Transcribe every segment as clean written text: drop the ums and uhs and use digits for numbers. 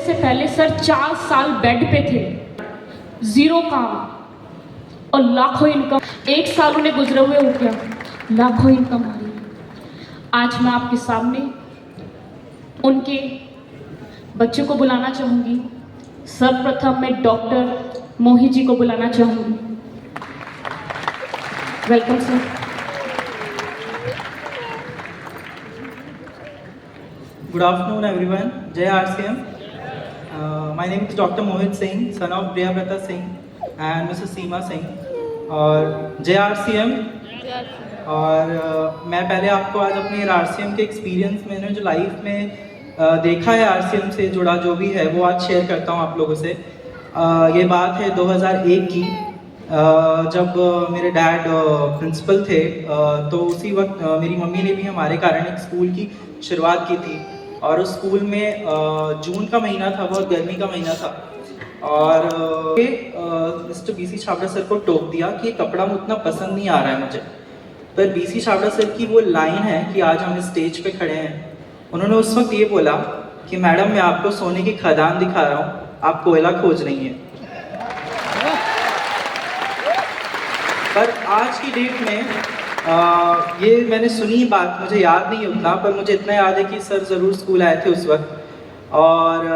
से पहले सर 4 साल बेड पे थे, जीरो काम और लाखों इनकम। 1 साल उन्हें गुजरे हुए हो गया, लाखों इनकम आ रही। आज मैं आपके सामने उनके बच्चे को बुलाना चाहूँगी। सर्वप्रथम मैं डॉक्टर मोहित जी को बुलाना चाहूँगी। Welcome sir. Good afternoon, everyone. Jai RCM. My name is Dr. Mohit Singh, son of Priyavrata Singh and Mrs. Seema Singh. और जय RCM. और मैं पहले आपको आज अपने RCM के एक्सपीरियंस मैंने जो लाइफ में देखा है RCM से जुड़ा जो भी है वो आज शेयर करता हूँ आप लोगों से। ये बात है 2001 की, जब मेरे डैड प्रिंसिपल थे, तो उसी वक्त मेरी मम्मी ने भी हमारे कारण एक स्कूल की शुरुआत की थी। और उस स्कूल में जून का महीना था, बहुत गर्मी का महीना था। और मिस्टर बीसी छाबड़ा सर को टोक दिया कि कपड़ा उतना पसंद नहीं आ रहा है मुझे। पर बीसी छाबड़ा सर की वो लाइन है कि आज हम इस स्टेज पे खड़े हैं। उन्होंने उस वक्त ये बोला कि मैडम मैं आपको सोने की खदान दिखा रहा हूँ, आप कोयला खोज रही हैं। पर आज की डेट में ये मैंने सुनी बात, मुझे याद नहीं उतना, पर मुझे इतना याद है कि सर ज़रूर स्कूल आए थे उस वक्त। और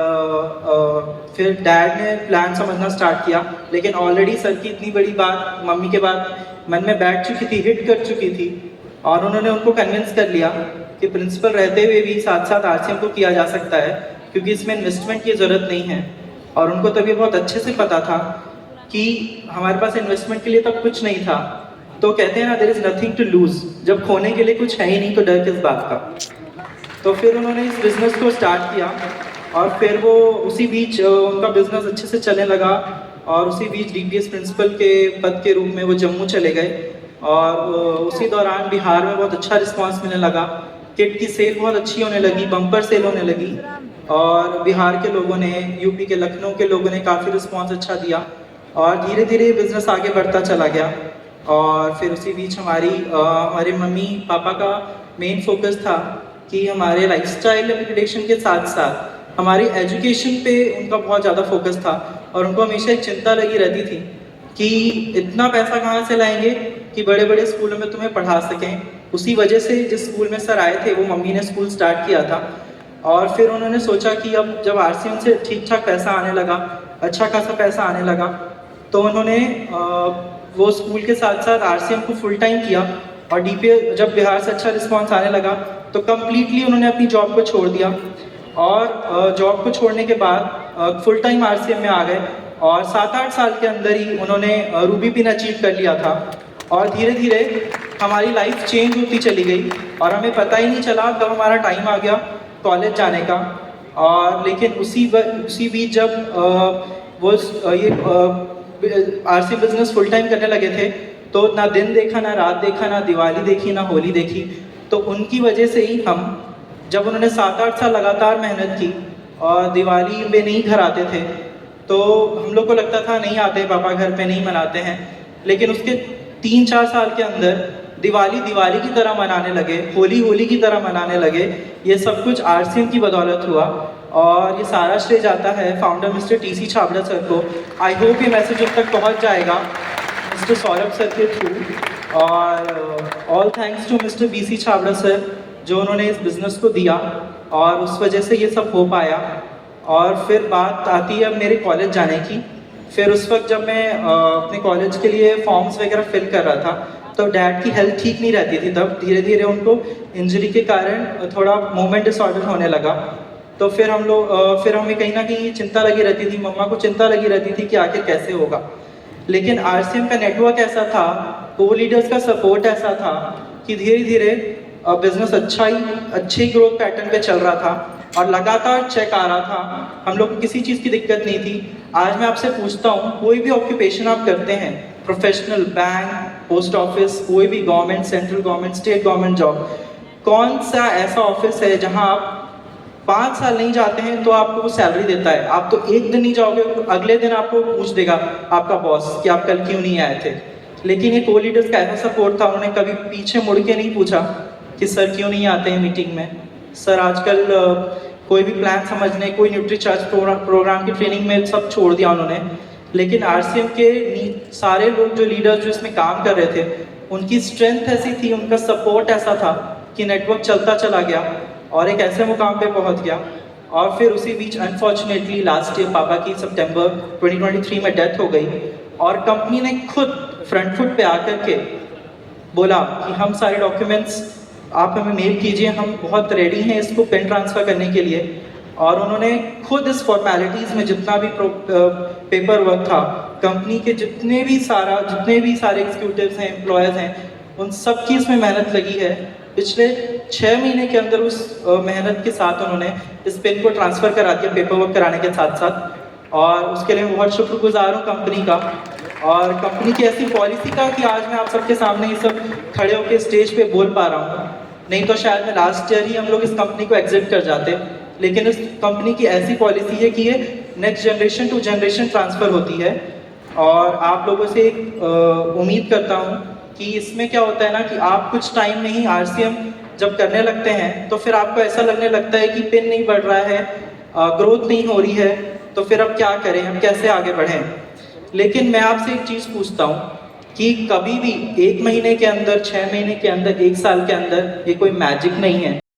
फिर डैड ने प्लान समझना स्टार्ट किया, लेकिन ऑलरेडी सर की इतनी बड़ी बात मम्मी के बाद मन में बैठ चुकी थी, हिट कर चुकी थी। और उन्होंने उनको कन्विंस कर लिया कि प्रिंसिपल रहते हुए भी साथ साथ RCM को किया जा सकता है, क्योंकि इसमें इन्वेस्टमेंट की ज़रूरत नहीं है। और उनको तभी बहुत अच्छे से पता था कि हमारे पास इन्वेस्टमेंट के लिए तब कुछ नहीं था। तो कहते हैं ना, there is nothing to lose. जब खोने के लिए कुछ है ही नहीं तो डर किस बात का। तो फिर उन्होंने इस बिज़नेस को स्टार्ट किया और फिर वो उसी बीच उनका बिज़नेस अच्छे से चलने लगा। और उसी बीच DPS प्रिंसिपल के पद के रूप में वो जम्मू चले गए। और उसी दौरान बिहार में बहुत अच्छा रिस्पांस मिलने लगा। किट की सेल बहुत अच्छी होने लगी, बम्पर सेल होने लगी। और बिहार के लोगों ने, यूपी के लखनऊ के लोगों ने काफ़ी रिस्पांस अच्छा दिया। और धीरे धीरे बिज़नेस आगे बढ़ता चला गया। और फिर उसी बीच हमारे मम्मी पापा का मेन फोकस था कि हमारे लाइफस्टाइल अपग्रेडेशन के साथ साथ हमारी एजुकेशन पे उनका बहुत ज़्यादा फोकस था। और उनको हमेशा एक चिंता लगी रहती थी कि इतना पैसा कहाँ से लाएंगे कि बड़े बड़े स्कूलों में तुम्हें पढ़ा सकें। उसी वजह से जिस स्कूल में सर आए थे वो मम्मी ने स्कूल स्टार्ट किया था। और फिर उन्होंने सोचा कि अब जब RCM से ठीक ठाक पैसा आने लगा, अच्छा खासा पैसा आने लगा, तो उन्होंने वो स्कूल के साथ साथ RCM को फुल टाइम किया। और DPS जब बिहार से अच्छा रिस्पांस आने लगा तो कम्प्लीटली उन्होंने अपनी जॉब को छोड़ दिया। और जॉब को छोड़ने के बाद फुल टाइम RCM में आ गए। और 7-8 साल के अंदर ही उन्होंने रूबी पिन अचीव कर लिया था। और धीरे धीरे हमारी लाइफ चेंज होती चली गई और हमें पता ही नहीं चला कब हमारा टाइम आ गया कॉलेज जाने का। और लेकिन उसी बीच जब वो ये RCM बिजनेस फुल टाइम करने लगे थे तो ना दिन देखा, ना रात देखा, ना दिवाली देखी, ना होली देखी। तो उनकी वजह से ही हम, जब उन्होंने 7-8 साल लगातार मेहनत की और दिवाली में नहीं घर आते थे, तो हम लोग को लगता था नहीं आते पापा घर पे, नहीं मनाते हैं। लेकिन उसके 3-4 साल के अंदर दिवाली दिवाली की तरह मनाने लगे, होली होली की तरह मनाने लगे। ये सब कुछ RCM की बदौलत हुआ। और ये सारा श्रेय जाता है founder mister TC Chhabra sir को। आई होप ये मैसेज उन तक पहुंच जाएगा मिस्टर सौरभ सर के थ्रू। और all thanks to mister BC Chhabra sir, जो उन्होंने इस बिज़नेस को दिया और उस वजह से ये सब हो पाया। और फिर बात आती है अब मेरे कॉलेज जाने की। फिर उस वक्त जब मैं अपने कॉलेज के लिए फॉर्म्स वगैरह फिल कर रहा था तो डैड की हेल्थ ठीक नहीं रहती थी। तब धीरे धीरे उनको इंजरी के कारण थोड़ा मूवमेंट डिसऑर्डर होने लगा। तो फिर हमें कहीं ना कहीं चिंता लगी रहती थी, मम्मा को चिंता लगी रहती थी कि आखिर कैसे होगा। लेकिन RCM का नेटवर्क ऐसा था, को लीडर्स का सपोर्ट ऐसा था कि धीरे धीरे बिजनेस अच्छे ग्रोथ पैटर्न पे चल रहा था और लगातार चेक आ रहा था। हम लोग को किसी चीज़ की दिक्कत नहीं थी। आज मैं आपसे पूछता हूँ, कोई भी ऑक्यूपेशन आप करते हैं, प्रोफेशनल, बैंक, पोस्ट ऑफिस, कोई भी government, central government, state government job, कौन सा ऐसा ऑफिस है जहाँ आप 5 साल नहीं जाते हैं तो आपको वो सैलरी देता है? आप तो एक दिन नहीं जाओगे तो अगले दिन आपको पूछ देगा आपका बॉस कि आप कल क्यों नहीं आए थे। लेकिन ये को लीडर्स का ऐसा सपोर्ट था, उन्होंने कभी पीछे मुड़ के नहीं पूछा कि सर क्यों नहीं आते हैं मीटिंग में, सर आजकल कोई भी प्लान समझने, कोई न्यूट्रीचार्ज प्रोग्राम की ट्रेनिंग में सब छोड़ दिया उन्होंने। लेकिन आरसीएम के सारे लोग जो लीडर्स जो इसमें काम कर रहे थे, उनकी स्ट्रेंथ ऐसी थी, उनका सपोर्ट ऐसा था कि नेटवर्क चलता चला गया और एक ऐसे मुकाम पे पहुंच गया। और फिर उसी बीच अनफॉर्चुनेटली लास्ट ईयर पापा की सितंबर 2023 में डेथ हो गई और कंपनी ने खुद फ्रंट फुट पे आकर के बोला कि हम सारे डॉक्यूमेंट्स आप हमें मेल कीजिए, हम बहुत रेडी हैं इसको पेन ट्रांसफ़र करने के लिए। और उन्होंने खुद इस फॉर्मेलिटीज़ में जितना भी पेपर वर्क था, कंपनी के जितने भी सारे एग्जीक्यूटिव्स हैं, एम्प्लॉयज़ हैं, उन सब की इसमें मेहनत लगी है। पिछले 6 महीने के अंदर उस मेहनत के साथ उन्होंने इस पेन को ट्रांसफ़र करा दिया पेपर वर्क कराने के साथ साथ, और उसके लिए मैं बहुत शुक्रगुजार हूँ कंपनी का और कंपनी की ऐसी पॉलिसी का कि आज मैं आप सबके सामने ये सब खड़े होकर स्टेज पे बोल पा रहा हूँ। नहीं तो शायद मैं लास्ट ईयर ही हम लोग इस कंपनी को एग्जिट कर जाते। लेकिन इस कंपनी की ऐसी पॉलिसी है कि ये next generation to generation transfer होती है। और आप लोगों से एक उम्मीद करता हूँ कि इसमें क्या होता है ना कि आप कुछ टाइम में ही आरसीएम जब करने लगते हैं तो फिर आपको ऐसा लगने लगता है कि पिन नहीं बढ़ रहा है, ग्रोथ नहीं हो रही है, तो फिर अब क्या करें, हम कैसे आगे बढ़ें। लेकिन मैं आपसे एक चीज़ पूछता हूँ कि कभी भी 1 महीने के अंदर, 6 महीने के अंदर, 1 साल के अंदर ये कोई मैजिक नहीं है।